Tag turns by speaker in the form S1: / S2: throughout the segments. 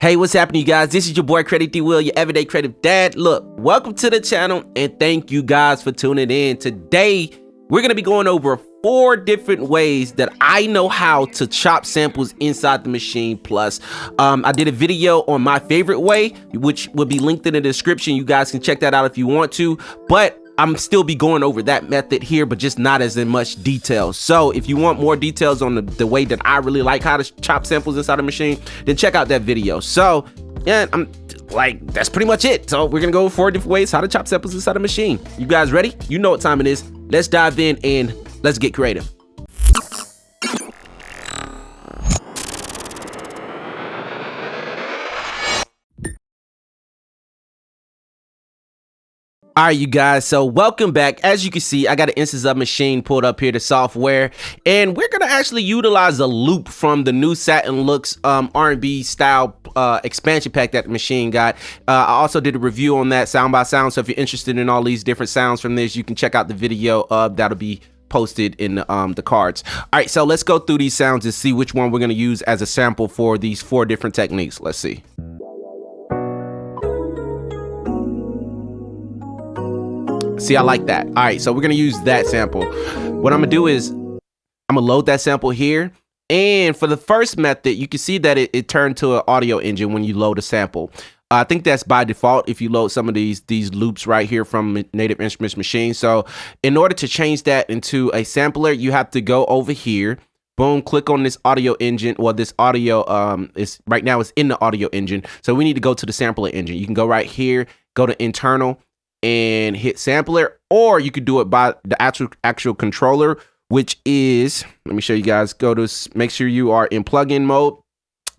S1: Hey, what's happening, you guys? This is your boy Creative D Will, your everyday creative dad. Look, welcome to the channel and thank you guys for tuning in. Today, we're going to be going over 4 different ways that I know how to chop samples inside the Maschine Plus. I did a video on my favorite way, which will be linked in the description. You guys can check that out if you want to, but I'm still be going over that method here, but just not as in much detail. So if you want more details on the way that I really like how to chop samples inside a Maschine, then check out that video. So yeah, that's pretty much it. So we're gonna go 4 different ways how to chop samples inside a Maschine. You guys ready? You know what time it is. Let's dive in and let's get creative. All right, you guys, so welcome back. As you can see, I got an instance of Maschine pulled up here, the software, and we're gonna actually utilize a loop from the new Satin Looks R&B style expansion pack that the Maschine got. I also did a review on that sound by sound, so if you're interested in all these different sounds from this, you can check out the video that'll be posted in the cards. All right, so let's go through these sounds and see which one we're gonna use as a sample for these 4 different techniques. Let's see. See, I like that. All right, so we're gonna use that sample. What I'm gonna do is I'm gonna load that sample here, and for the first method, you can see that it turned to an audio engine when you load a sample. I think that's by default if you load some of these loops right here from Native Instruments Maschine. So in order to change that into a sampler, you have to go over here, boom, click on this audio engine, or this audio is right now it's in the audio engine. So we need to go to the sampler engine. You can go right here, go to internal, and hit sampler, or you could do it by the actual controller, which is, let me show you guys, go to make sure you are in plugin mode.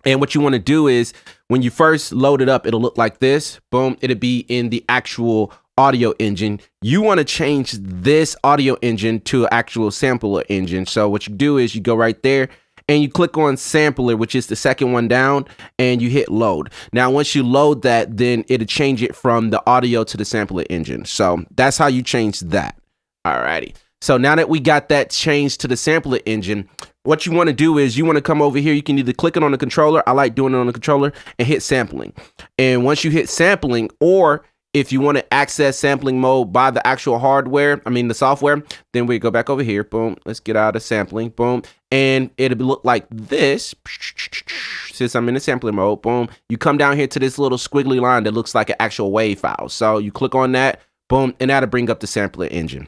S1: And what you want to do is when you first load it up, it'll look like this, boom, it'll be in the actual audio engine. You want to change this audio engine to an actual sampler engine. So what you do is you go right there and you click on sampler, which is the second one down, and you hit load. Now, once you load that, then it'll change it from the audio to the sampler engine. So that's how you change that. Alrighty. So now that we got that changed to the sampler engine, what you want to do is you want to come over here. You can either click it on the controller. I like doing it on the controller, and hit sampling. And once you hit sampling, or if you want to access sampling mode by the actual hardware, I mean the software, then we go back over here, boom, let's get out of sampling, boom, and it'll look like this. Since I'm in the sampling mode, boom, you come down here to this little squiggly line that looks like an actual WAV file. So you click on that, boom, and that'll bring up the sampler engine.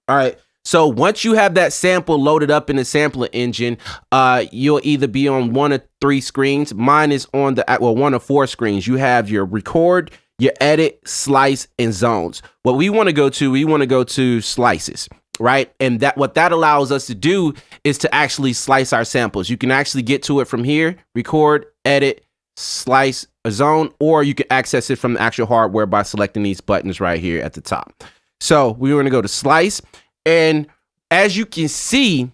S1: All right. So once you have that sample loaded up in the sampler engine, you'll either be on 1 or 3 screens. Mine is on the 1 or 4 screens. You have your record, your edit, slice, and zones. What we want to go to, slices, right? And what that allows us to do is to actually slice our samples. You can actually get to it from here, record, edit, slice, a zone, or you can access it from the actual hardware by selecting these buttons right here at the top. So we want to go to slice, and as you can see,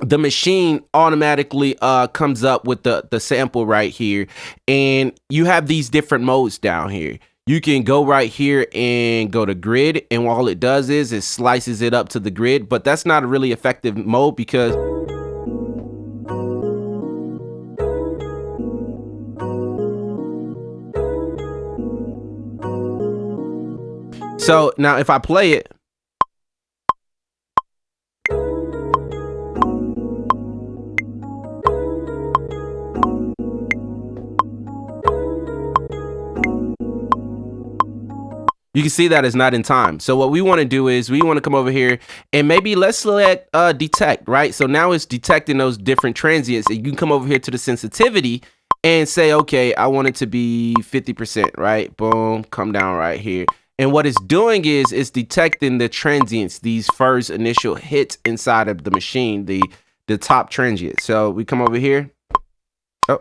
S1: the Maschine automatically comes up with the sample right here, and you have these different modes down here. You can go right here and go to grid, and all it does is it slices it up to the grid, but that's not a really effective mode because so now if I play it, you can see that it's not in time. So what we want to do is we want to come over here and maybe let's select detect, right? So now it's detecting those different transients. And you can come over here to the sensitivity and say, okay, I want it to be 50%, right? Boom, come down right here. And what it's doing is it's detecting the transients, these first initial hits inside of the Maschine, the top transient. So we come over here. Oh.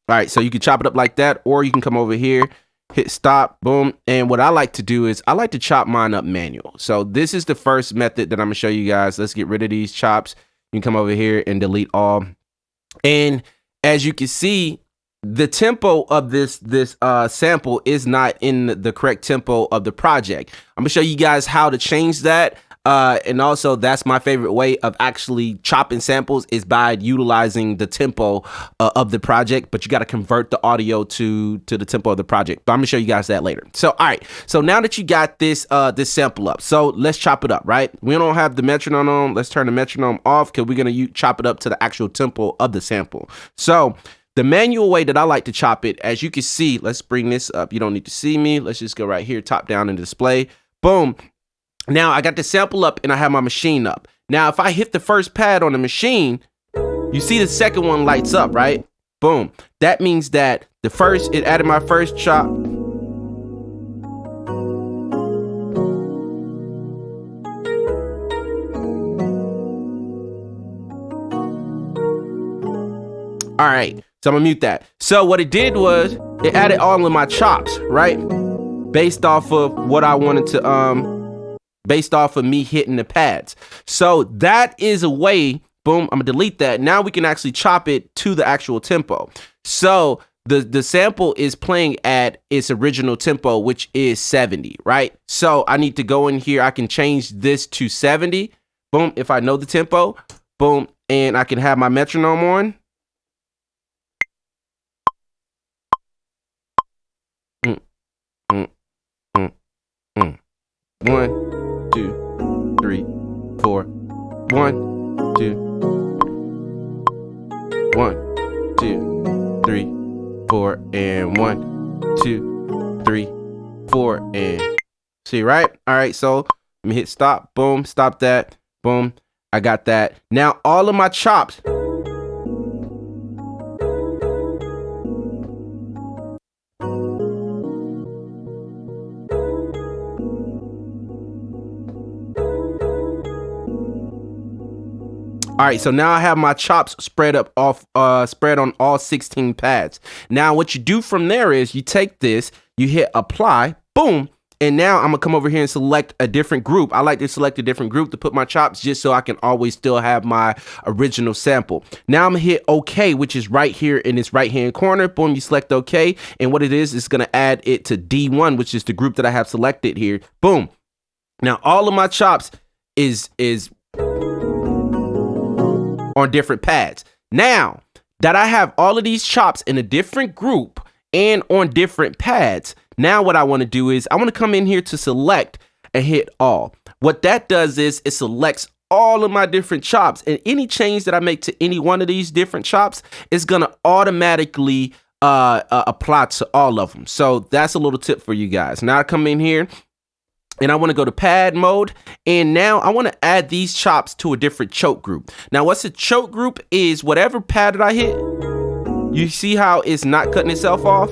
S1: All right, so you can chop it up like that, or you can come over here, hit stop, boom. And what I like to do is I like to chop mine up manual. So this is the first method that I'm gonna show you guys. Let's get rid of these chops. You can come over here and delete all. And as you can see, the tempo of this sample is not in the correct tempo of the project. I'm gonna show you guys how to change that. And also, that's my favorite way of actually chopping samples is by utilizing the tempo of the project. But you got to convert the audio to the tempo of the project. But I'm gonna show you guys that later. So, all right. So now that you got this this sample up, so let's chop it up. Right? We don't have the metronome on. Let's turn the metronome off because we're gonna chop it up to the actual tempo of the sample. So the manual way that I like to chop it, as you can see, let's bring this up. You don't need to see me. Let's just go right here, top down and display. Boom. Now I got the sample up and I have my machine up. Now if I hit the first pad on the machine, you see the second one lights up, right? Boom. That means that it added my first chop. All right, so I'm gonna mute that. So what it did was it added all of my chops, right? Based off of what I wanted to, based off of me hitting the pads. So that is a way, boom, I'm gonna delete that. Now we can actually chop it to the actual tempo. So the sample is playing at its original tempo, which is 70, right? So I need to go in here, I can change this to 70, boom, if I know the tempo, boom, and I can have my metronome on. One, 2, 3, 4. 1, 2. 1, 2, 3, 4, and 1, 2, 3, 4, and see, right? All right, so let me hit stop. Boom, stop that. Boom, I got that. Now all of my chops. All right, so now I have my chops spread on all 16 pads. Now what you do from there is you take this, you hit apply, boom, and now I'm gonna come over here and select a different group. I like to select a different group to put my chops just so I can always still have my original sample. Now I'm gonna hit OK, which is right here in this right-hand corner. Boom, you select OK, and what it is, it's gonna add it to D1, which is the group that I have selected here. Boom. Now all of my chops is on different pads. Now that I have all of these chops in a different group and on different pads, now what I want to do is I want to come in here to select and hit all. What that does is it selects all of my different chops, and any change that I make to any one of these different chops is going to automatically apply to all of them. So that's a little tip for you guys. Now I come in here and I want to go to pad mode, and now I want to add these chops to a different choke group. Now what's a choke group is whatever pad that I hit, you see how it's not cutting itself off?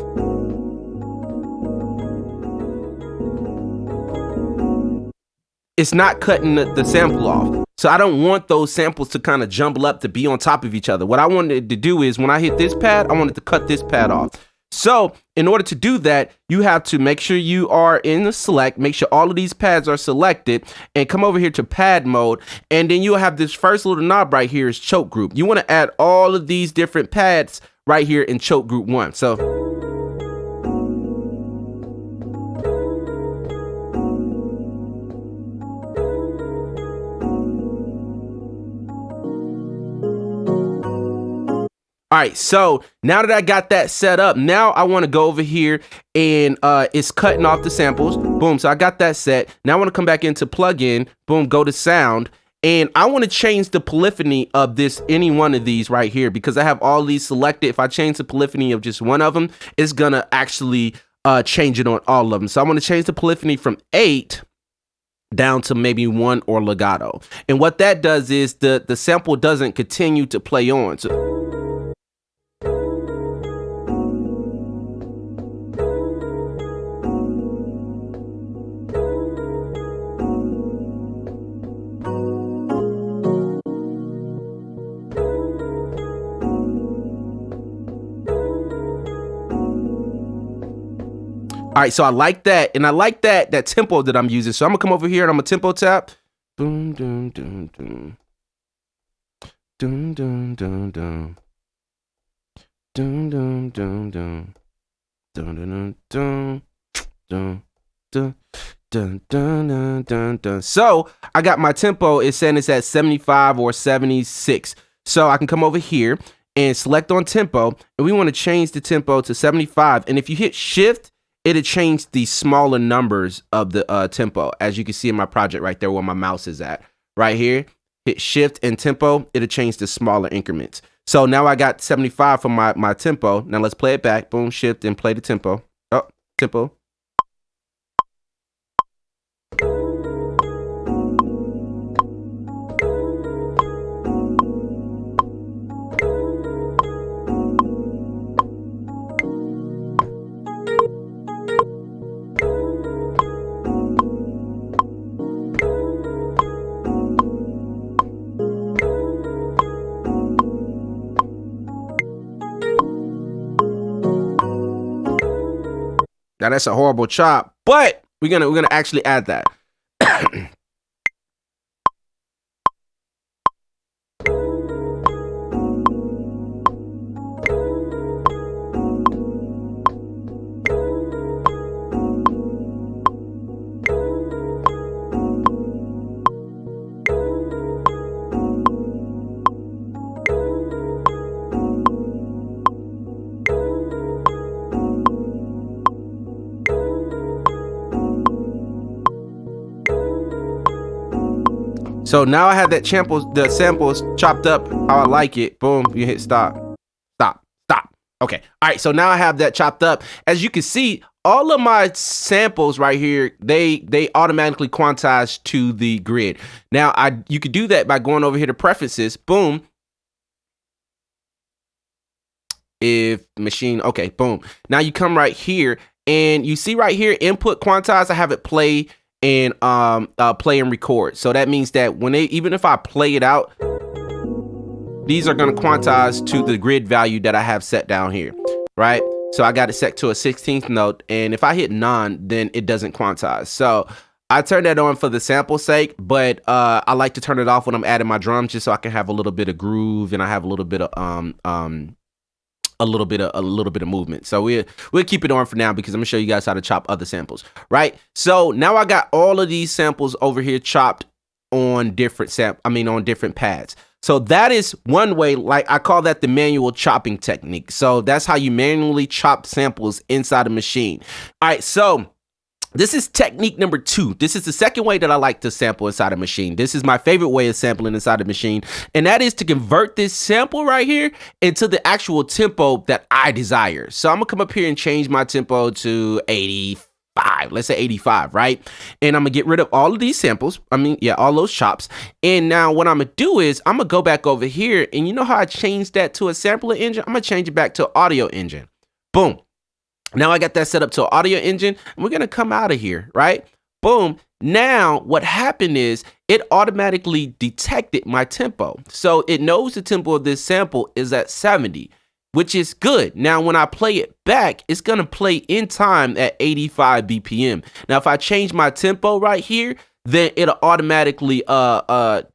S1: It's not cutting the sample off. So I don't want those samples to kind of jumble up to be on top of each other. What I wanted to do is when I hit this pad, I wanted to cut this pad off. So in order to do that, you have to make sure you are in the select, make sure all of these pads are selected, and come over here to pad mode. And then you'll have this first little knob right here is choke group. You want to add all of these different pads right here in choke group 1. So all right, so now that I got that set up, now I want to go over here and it's cutting off the samples. Boom, so I got that set. Now I want to come back into plugin, boom, go to sound, and I want to change the polyphony of any one of these right here because I have all these selected. If I change the polyphony of just one of them, it's gonna actually change it on all of them. So I'm gonna change the polyphony from 8 down to maybe 1 or legato. And what that does is the sample doesn't continue to play on. So all right, so I like that, and I like that tempo that I'm using. So I'm gonna come over here and I'm gonna tempo tap. Boom, doom, doom, doom. Doom, doom, doom, doom. Dun dun dun dun dun dun dun dun dun dun dun dun dun. So I got my tempo. It's saying it's at 75 or 76. So I can come over here and select on tempo, and we want to change the tempo to 75. And if you hit shift, it'll change the smaller numbers of the tempo, as you can see in my project right there where my mouse is at. Right here, hit shift and tempo, it'll change the smaller increments. So now I got 75 for my tempo. Now let's play it back. Boom, shift and play the tempo. Oh, tempo. Now that's a horrible chop, but we're gonna actually add that. So now I have the samples chopped up how I like it. Boom, you hit stop. Okay, all right, so now I have that chopped up. As you can see, all of my samples right here, they automatically quantize to the grid. Now, you could do that by going over here to preferences, boom. If machine, okay, boom. Now you come right here and you see right here, input quantize, I have it play and play and record. So that means that even if I play it out, these are going to quantize to the grid value that I have set down here, right? So I got it set to a 16th note, and if I hit none, then it doesn't quantize. So I turned that on for the sample sake, but I like to turn it off when I'm adding my drums, just so I can have a little bit of groove and I have a little bit of a little bit of movement. So we'll keep it on for now because I'm gonna show you guys how to chop other samples, right? So now I got all of these samples over here chopped on different pads. So that is one way, like I call that the manual chopping technique. So that's how you manually chop samples inside a machine. All right, so this is technique number 2. This is the second way that I like to sample inside a machine. This is my favorite way of sampling inside a machine, and that is to convert this sample right here into the actual tempo that I desire. So I'm gonna come up here and change my tempo to 85. Let's say 85, right? And I'm gonna get rid of all of these samples. All those chops. And now what I'm gonna do is I'm gonna go back over here, and you know how I changed that to a sampler engine? I'm gonna change it back to an audio engine. Boom. Now I got that set up to an audio engine, and we're gonna come out of here, right? Boom. Now what happened is it automatically detected my tempo. So it knows the tempo of this sample is at 70, which is good. Now when I play it back, it's gonna play in time at 85 BPM. Now if I change my tempo right here, then it'll automatically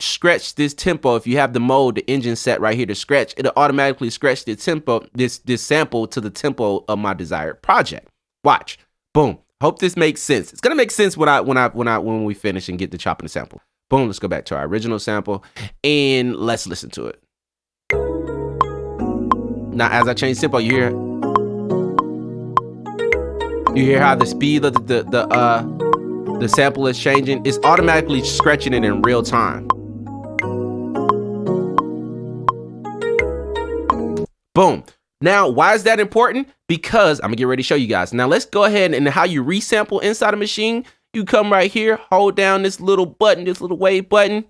S1: scratch this tempo. If you have the mode, the engine set right here to scratch, it'll automatically scratch the tempo, this sample to the tempo of my desired project. Watch. Boom. Hope this makes sense. It's gonna make sense when we finish and get the chopping the sample. Boom, let's go back to our original sample and let's listen to it. Now as I change tempo, you hear how the speed of the sample is changing. It's automatically scratching it in real time. Boom. Now, why is that important? Because I'm gonna get ready to show you guys. Now let's go ahead and how you resample inside a machine. You come right here, hold down this little button, this little wave button.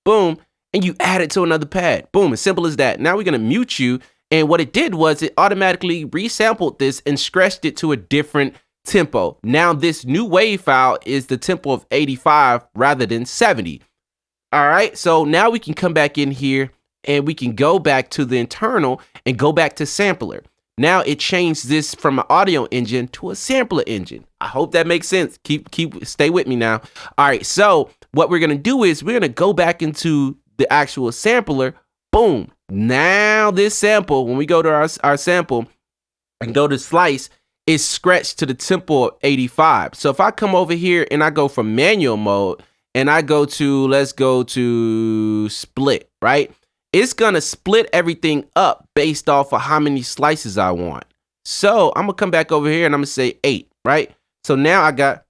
S1: Boom. And you add it to another pad. Boom, as simple as that. Now we're gonna mute you. And what it did was it automatically resampled this and scratched it to a different tempo. Now this new wave file is the tempo of 85 rather than 70. All right, so now we can come back in here and we can go back to the internal and go back to sampler. Now it changed this from an audio engine to a sampler engine. I hope that makes sense. Stay with me now. All right, so what we're gonna do is we're gonna go back into the actual sampler. Boom, Now this sample, when we go to our sample and go to slice, it's scratched to the tempo of 85. So if I come over here and I go from manual mode and I go to, let's go to split, right? It's gonna split everything up based off of how many slices I want. So I'm gonna come back over here and I'm gonna say 8, right? So now I got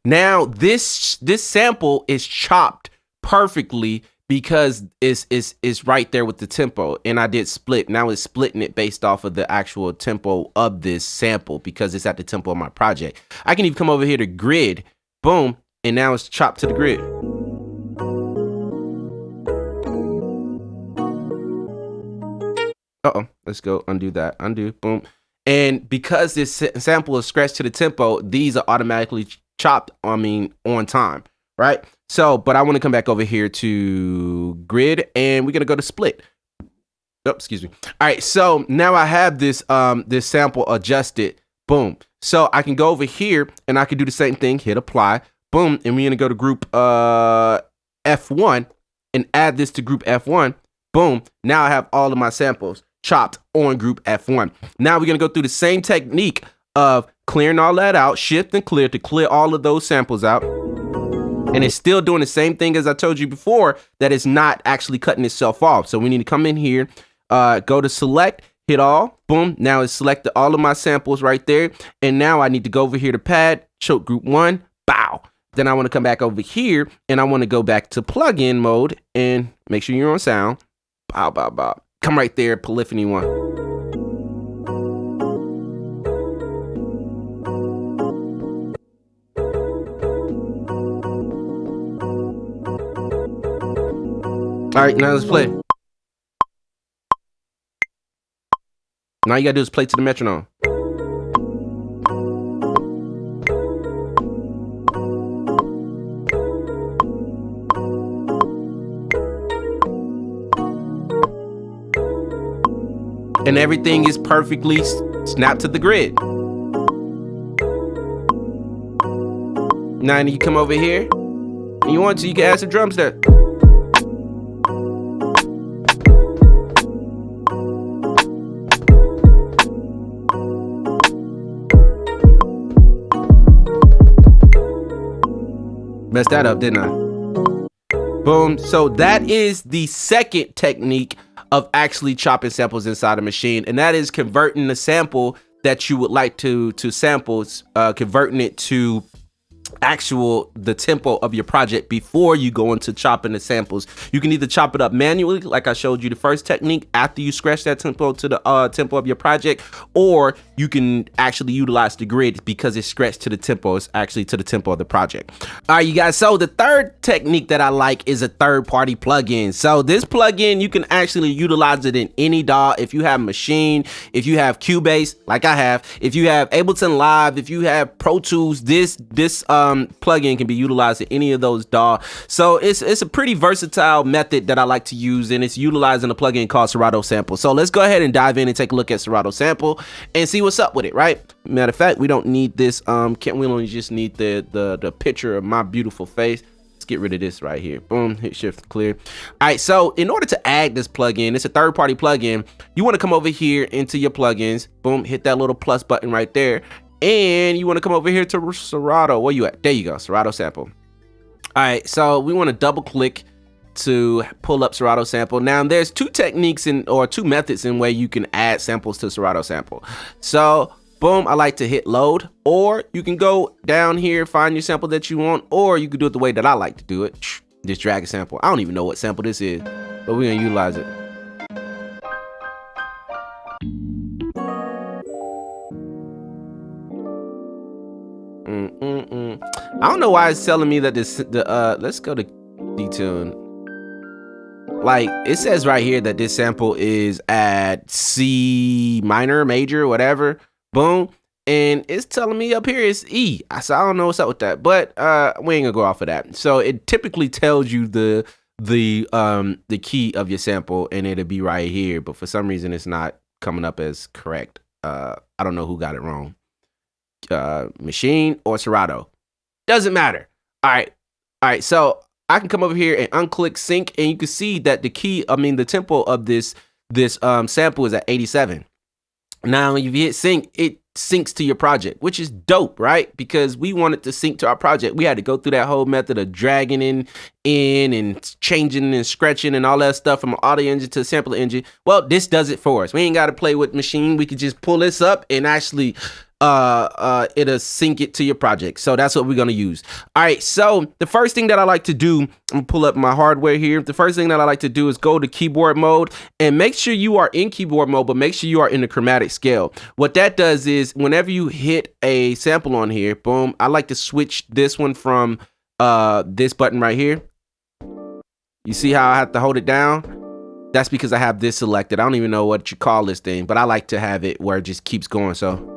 S1: now this sample is chopped perfectly because it's right there with the tempo, and I did split. Now it's splitting it based off of the actual tempo of this sample because it's at the tempo of my project. I can even come over here to grid, boom, and now it's chopped to the grid. Let's go undo that, undo, boom. And because this sample is scratched to the tempo, these are automatically chopped, on time, right? So, but I want to come back over here to grid and we're going to go to split. Oh, excuse me. All right. So now I have this, this sample adjusted, boom. So I can go over here and I can do the same thing, hit apply, boom. And we're going to go to group, F1 and add this to group F1, boom. Now I have all of my samples chopped on group F1. Now we're going to go through the same technique of clearing all that out, shift and clear to clear all of those samples out. And it's still doing the same thing as I told you before, that it's not actually cutting itself off. So we need to come in here, go to select, hit all, boom. Now it's selected all of my samples right there. And now I need to go over here to pad, choke group 1, bow. Then I want to come back over here and I want to go back to plugin mode and make sure you're on sound. Bow, bow, bow. Come right there, polyphony 1. All right, now let's play. Now you gotta do is play to the metronome. And everything is perfectly snapped to the grid. Now you come over here. And you want to, you can add some drums there. Messed that up, didn't I? Boom. So that is the second technique of actually chopping samples inside a machine, and that is converting the sample that you would like to samples, converting it to the tempo of your project before you go into chopping the samples. You can either chop it up manually, like I showed you the first technique, after you scratch that tempo to the tempo of your project, or you can actually utilize the grid because it's scratched to the tempo. It's actually to the tempo of the project. All right, you guys. So the third technique that I like is a third-party plugin. So this plugin, you can actually utilize it in any DAW. If you have Maschine, if you have Cubase, like I have, if you have Ableton Live, if you have Pro Tools, this plugin can be utilized in any of those DAW. So it's a pretty versatile method that I like to use, and it's utilizing a plugin called Serato Sample. So let's go ahead and dive in and take a look at Serato Sample and see what's up with it, right? Matter of fact, we don't need this, we only just need the picture of my beautiful face. Let's get rid of this right here. Boom, hit shift clear. All right, so in order to add this plugin, it's a third-party plugin. You want to come over here into your plugins, boom, hit that little plus button right there. And you want to come over here to Serato. Where you at? There you go, Serato Sample. All right, so we want to double click to pull up Serato Sample. Now there's two techniques or two methods in where you can add samples to Serato Sample. So boom, I like to hit load, or you can go down here, find your sample that you want, or you can do it the way that I like to do it. Just drag a sample. I don't even know what sample this is, but we're gonna utilize it. I don't know why it's telling me that let's go to detune. Like it says right here that this sample is at C minor, major, whatever. Boom. And it's telling me up here it's E. So I don't know what's up with that, but we ain't gonna go off of that. So it typically tells you the the key of your sample, and it'll be right here. But for some reason, it's not coming up as correct. I don't know who got it wrong. Maschine or Serato, doesn't matter. All right. So I can come over here and unclick sync, and you can see that the tempo of this sample is at 87. Now, if you hit sync, it syncs to your project, which is dope, right? Because we wanted to sync to our project. We had to go through that whole method of dragging in and changing and scratching and all that stuff from an audio engine to a sample engine. Well, this does it for us. We ain't got to play with Maschine. We could just pull this up and actually it'll sync it to your project. So that's what we're going to use. All right. So the first thing that I like to do, I'm gonna pull up my hardware here. The first thing that I like to do is go to keyboard mode and make sure you are in keyboard mode, but make sure you are in the chromatic scale. What that does is whenever you hit a sample on here, boom, I like to switch this one from this button right here. You see how I have to hold it down? That's because I have this selected. I don't even know what you call this thing, but I like to have it where it just keeps going. So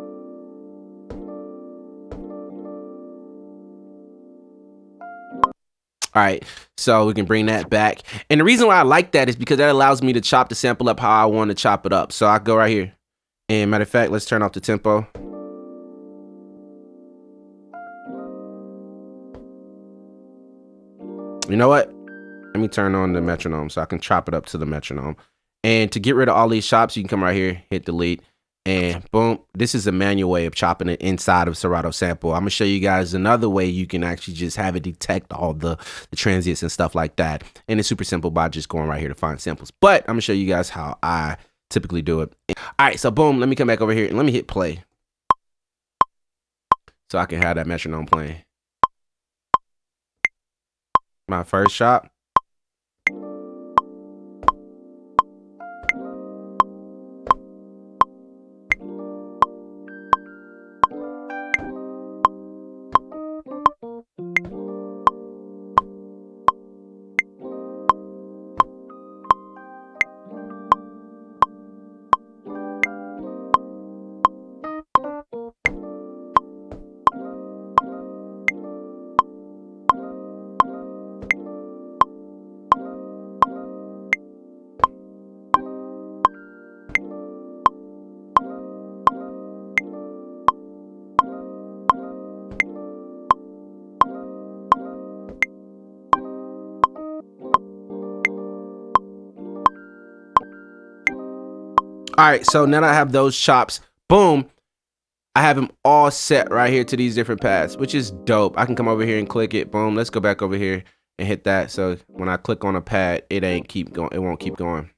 S1: all right, so we can bring that back. And the reason why I like that is because that allows me to chop the sample up how I want to chop it up. So I go right here. And matter of fact, let's turn off the tempo. You know what? Let me turn on the metronome so I can chop it up to the metronome. And to get rid of all these chops, you can come right here, hit delete. And boom, this is a manual way of chopping it inside of Serato sample. I'm gonna show you guys another way you can actually just have it detect all the transients and stuff like that. And it's super simple by just going right here to find samples. But I'm gonna show you guys how I typically do it. All right, so boom, let me come back over here and let me hit play. So I can have that metronome playing. My first chop. All right, so now that I have those chops, boom, I have them all set right here to these different paths, which is dope. I can come over here and click it. Boom, let's go back over here and hit that. So when I click on a pad, it won't keep going.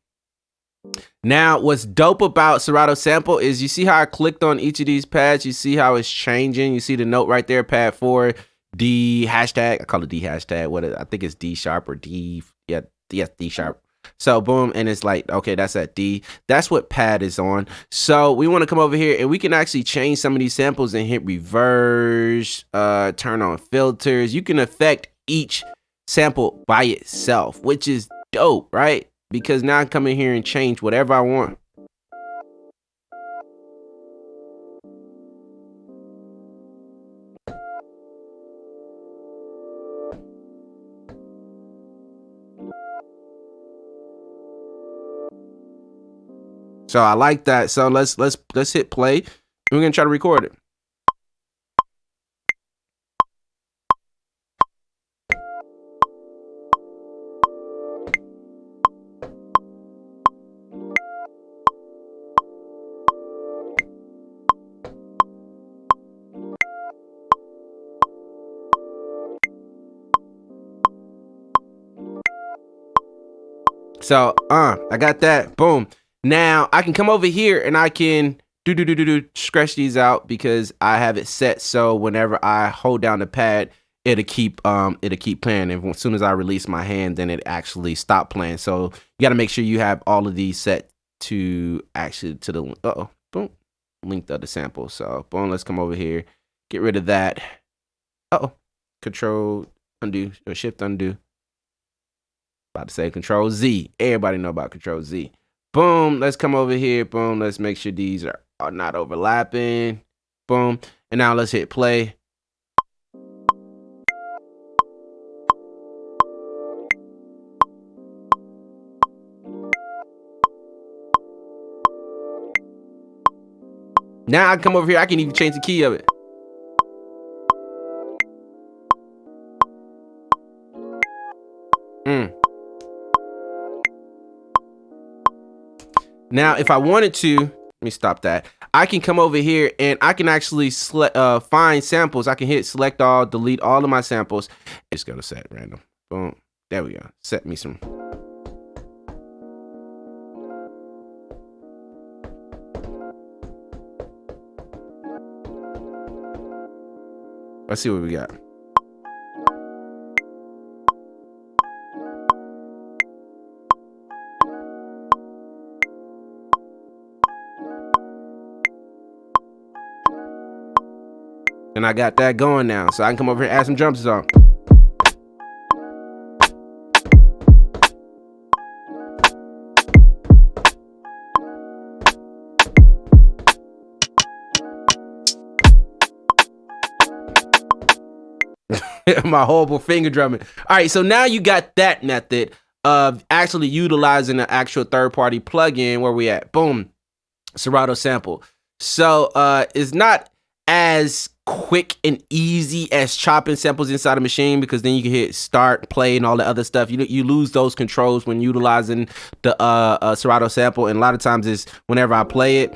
S1: Now, what's dope about Serato sample is you see how I clicked on each of these pads. You see how it's changing. You see the note right there, pad 4, D hashtag. I call it D hashtag. I think it's D sharp or D. Yeah, yes, D sharp. So boom, and it's like, okay, that's at D. That's what pad is on. So we want to come over here and we can actually change some of these samples and hit reverse, turn on filters. You can affect each sample by itself, which is dope, right? Because now I come in here and change whatever I want. So I like that. So let's hit play. And we're gonna try to record it. So I got that. Boom. Now I can come over here and I can scratch these out because I have it set so whenever I hold down the pad, it'll keep playing. And as soon as I release my hand, then it actually stop playing. So you got to make sure you have all of these set to actually to the boom, link the other sample. So boom, let's come over here, get rid of that. Control undo or shift undo. About to say Control Z. Everybody know about Control Z. Boom. Let's come over here. Boom. Let's make sure these are not overlapping. Boom. And now let's hit play. Now I come over here, I can even change the key of it. Now, if I wanted to, let me stop that. I can come over here and I can actually find samples. I can hit select all, delete all of my samples. Just go to set random. Boom. There we go. Set me some. Let's see what we got. And I got that going now. So I can come over here and add some drums on. My horrible finger drumming. All right, so now you got that method of actually utilizing an actual third-party plugin. Where we at? Boom, Serato sample. So it's not as quick and easy as chopping samples inside a Maschine, because then you can hit start, play, and all the other stuff. You lose those controls when utilizing the Serato sample, and a lot of times is whenever I play it,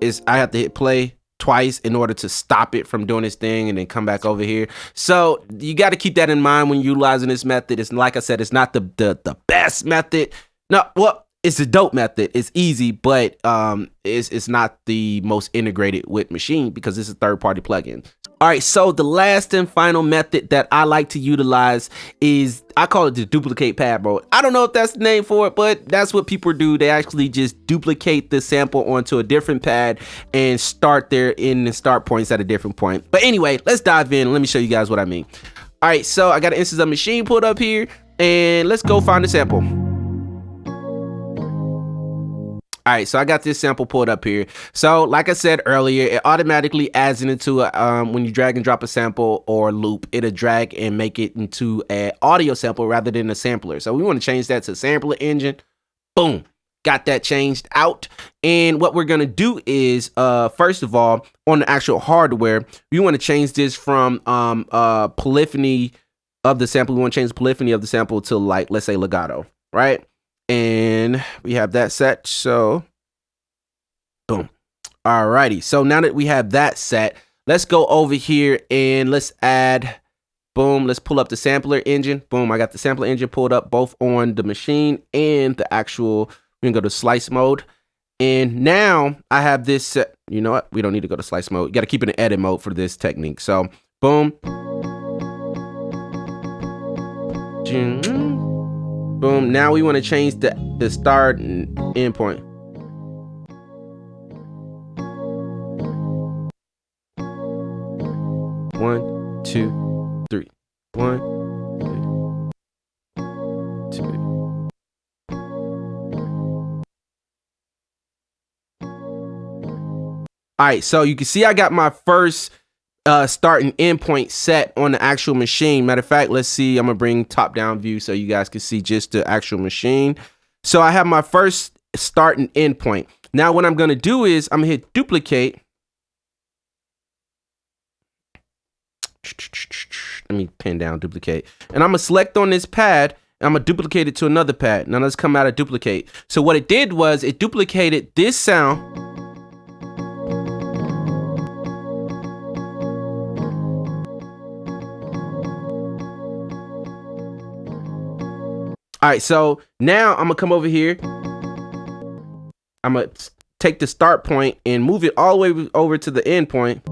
S1: is I have to hit play twice in order to stop it from doing its thing and then come back over here. So you got to keep that in mind when utilizing this method. It's like I said, it's not the best method. No, well, it's a dope method. It's easy, but it's not the most integrated with Maschine because it's a third-party plugin. All right, so the last and final method that I like to utilize is, I call it the duplicate pad mode. I don't know if that's the name for it, but that's what people do. They actually just duplicate the sample onto a different pad and start their in and start points at a different point. But anyway, let's dive in. Let me show you guys what I mean. All right, so I got an instance of Maschine pulled up here, and let's go find the sample. All right, so I got this sample pulled up here. So like I said earlier, it automatically adds it into when you drag and drop a sample or loop, it'll drag and make it into an audio sample rather than a sampler. So we want to change that to sampler engine. Boom, got that changed out. And what we're gonna do is, first of all, on the actual hardware, we want to change this from polyphony of the sample. We want to change the polyphony of the sample to, like, let's say legato, right? And we have that set, so boom. Alrighty, so now that we have that set, let's go over here and let's add, boom, let's pull up the sampler engine. Boom, I got the sampler engine pulled up both on the Maschine and the actual, we can go to slice mode. And now I have this set. You know what, we don't need to go to slice mode. You got to keep it in edit mode for this technique. So boom. Boom, now we want to change the start and end point. One, two, three. One, two. All right, so you can see I got my first start and end point set on the actual Maschine. Matter of fact, let's see, I'm gonna bring top down view so you guys can see just the actual Maschine. So I have my first start and end point. Now what I'm gonna do is I'm gonna hit duplicate. Let me pin down duplicate, and I'm gonna select on this pad and I'm gonna duplicate it to another pad. Now let's come out of duplicate. So what it did was it duplicated this sound. All right, so now I'm gonna come over here. I'm gonna take the start point and move it all the way over to the end point.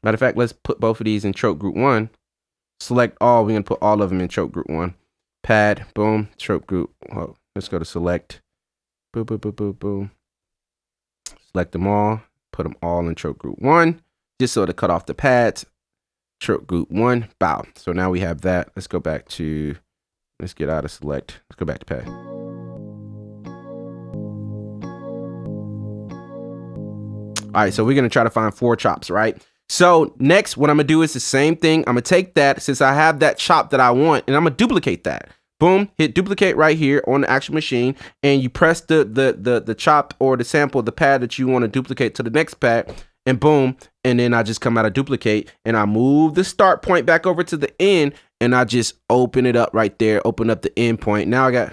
S1: Matter of fact, let's put both of these in choke group 1. Select all, we're gonna put all of them in choke group 1. Pad, boom, choke group. Oh, let's go to select. Boom, boom, boom, boom, boom. Select them all, put them all in choke group 1, just so to cut off the pads. Choke group 1, bow. So now we have that. Let's go back to, let's get out of select. Let's go back to pad. All right, so we're gonna try to find 4 chops, right? So next, what I'm gonna do is the same thing. I'm gonna take that, since I have that chop that I want, and I'm gonna duplicate that. Boom, hit duplicate right here on the actual machine, and you press the chop or the sample, the pad that you want to duplicate to the next pad, and boom, and then I just come out of duplicate, and I move the start point back over to the end, and I just open it up right there, open up the end point. Now I got...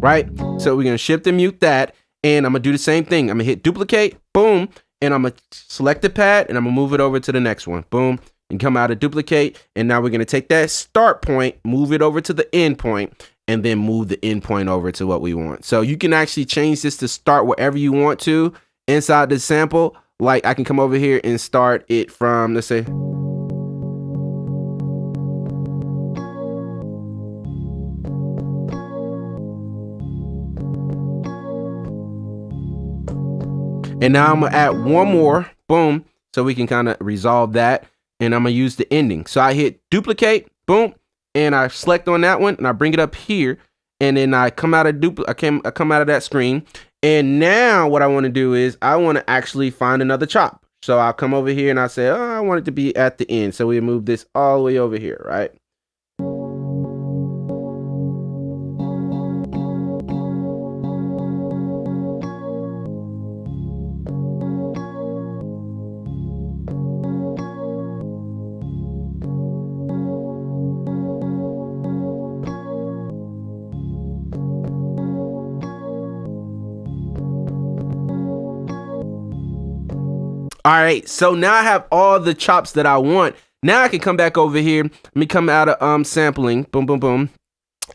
S1: right? So we're gonna shift and mute that, and I'm gonna do the same thing. I'm gonna hit duplicate, boom, and I'm gonna select the pad, and I'm gonna move it over to the next one, boom, and come out of duplicate. And now we're gonna take that start point, move it over to the end point, and then move the end point over to what we want. So you can actually change this to start wherever you want to inside the sample. Like I can come over here and start it from, let's say, and now I'm gonna add one more, boom, so we can kind of resolve that. And I'm gonna use the ending. So I hit duplicate, boom, and I select on that one, and I bring it up here, and then I come out of I come out of that screen. And now what I want to do is I want to actually find another chop. So I'll come over here and I say, oh, I want it to be at the end. So we move this all the way over here, right? All right, so now I have all the chops that I want. Now I can come back over here. Let me come out of sampling, boom, boom, boom.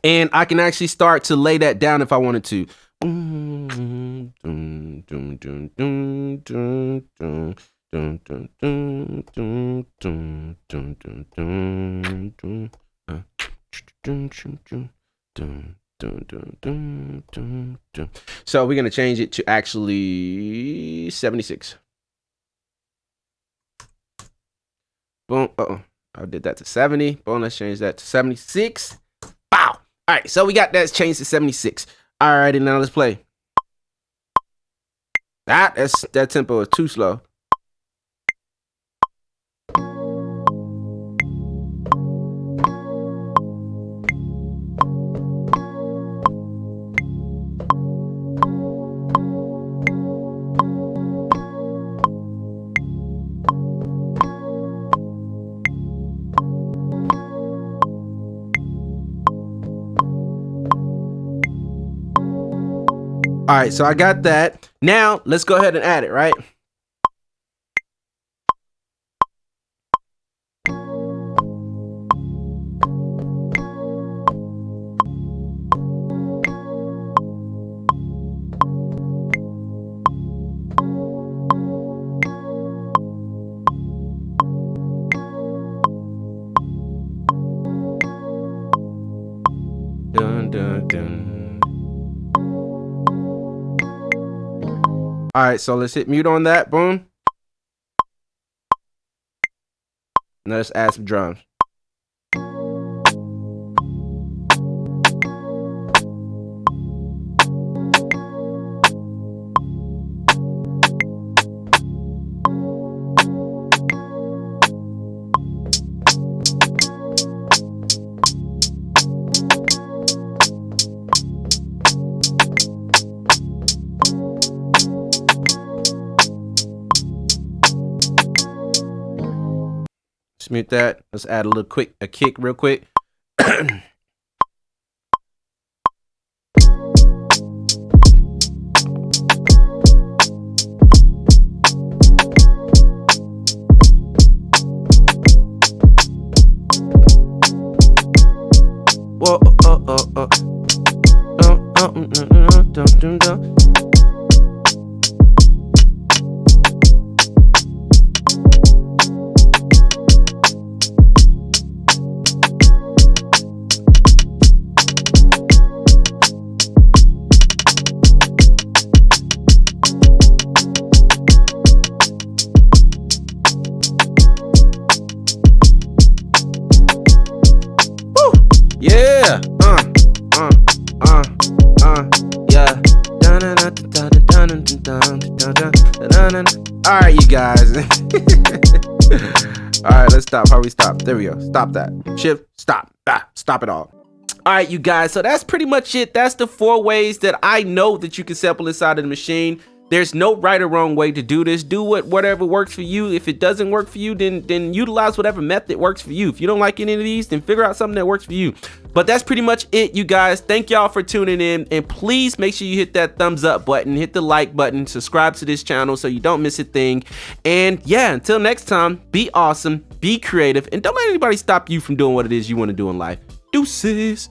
S1: And I can actually start to lay that down if I wanted to. So we're gonna change it to actually 76. Boom. Uh-oh. I did that to 70. Boom. Let's change that to 76. Bow. All right. So we got that changed to 76. All righty. Now let's play. That tempo is too slow. All right, so I got that. Now let's go ahead and add it, right? Dun, dun, dun. All right, so let's hit mute on that. Boom. Now let's add some drums. Mute that. Let's add a kick real quick. Whoa, Yeah. All right, you guys. All right, let's stop. How do we stop? There we go. Stop that. Shift, stop. Stop it all. All right, you guys. So that's pretty much it. That's the 4 ways that I know that you can sample inside of the machine. There's no right or wrong way to do this. Do whatever works for you. If it doesn't work for you, then utilize whatever method works for you. If you don't like any of these, then figure out something that works for you. But that's pretty much it, you guys. Thank y'all for tuning in, and please make sure you hit that thumbs up button, hit the like button, subscribe to this channel so you don't miss a thing. And yeah, until next time, be awesome, be creative, and don't let anybody stop you from doing what it is you want to do in life. Deuces.